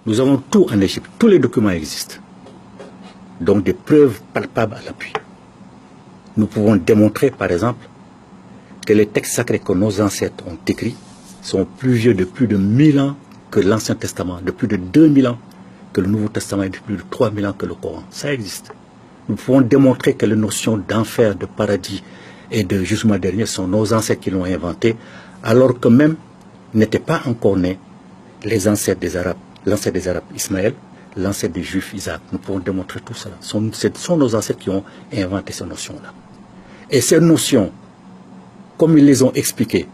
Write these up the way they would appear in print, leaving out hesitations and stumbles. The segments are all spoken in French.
Nous avons tout en Égypte, tous les documents existent. Donc des preuves palpables à l'appui. Nous pouvons démontrer, par exemple, que les textes sacrés que nos ancêtres ont écrits sont plus vieux de plus de 1000 ans que l'Ancien Testament, de plus de 2000 ans que le Nouveau Testament et de plus de 3000 ans que le Coran. Ça existe. Nous pouvons démontrer que les notions d'enfer, de paradis et de jugement dernier sont nos ancêtres qui l'ont inventé, alors que même n'étaient pas encore nés les ancêtres des Arabes, l'ancêtre des Arabes Ismaël, l'ancêtre des Juifs Isaac. Nous pouvons démontrer tout cela. Ce sont nos ancêtres qui ont inventé ces notions-là. Et ces notions, comme ils les ont expliquées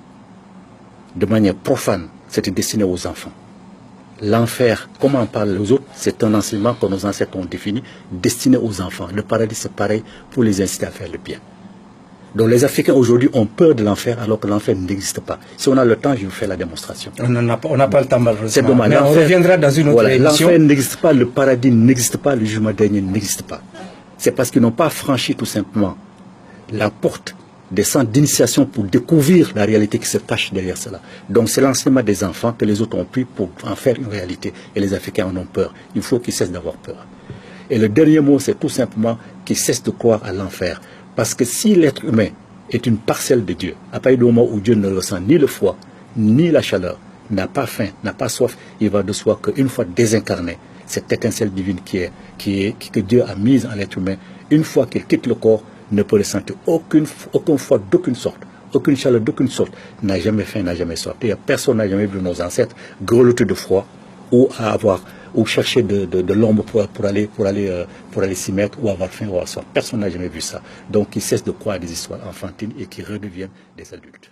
de manière profane, c'était destiné aux enfants. L'enfer, comme on parle aux autres, c'est un enseignement que nos ancêtres ont défini, destiné aux enfants. Le paradis, c'est pareil pour les inciter à faire le bien. Donc les Africains aujourd'hui ont peur de l'enfer alors que l'enfer n'existe pas. Si on a le temps, je vous fais la démonstration. On n'a pas le temps malheureusement. C'est dommage. Mais on reviendra dans une autre émission. L'enfer n'existe pas, le paradis n'existe pas, le jugement dernier n'existe pas. C'est parce qu'ils n'ont pas franchi tout simplement la porte des centres d'initiation pour découvrir la réalité qui se cache derrière cela. Donc c'est l'enseignement des enfants que les autres ont pris pour en faire une réalité. Et les Africains en ont peur. Il faut qu'ils cessent d'avoir peur. Et le dernier mot, c'est tout simplement qu'ils cessent de croire à l'enfer. Parce que si l'être humain est une parcelle de Dieu, à partir du moment où Dieu ne ressent ni le froid, ni la chaleur, n'a pas faim, n'a pas soif, il va de soi qu'une fois désincarné, cette étincelle divine que Dieu a mise en l'être humain, une fois qu'il quitte le corps, ne peut ressentir aucun froid d'aucune sorte, aucune chaleur d'aucune sorte, n'a jamais faim, n'a jamais soif. Personne n'a jamais vu nos ancêtres grelotter de froid ou chercher de l'ombre pour aller s'y mettre, ou avoir faim ou avoir soif. Personne n'a jamais vu ça. Donc ils cessent de croire à des histoires enfantines et qui redeviennent des adultes.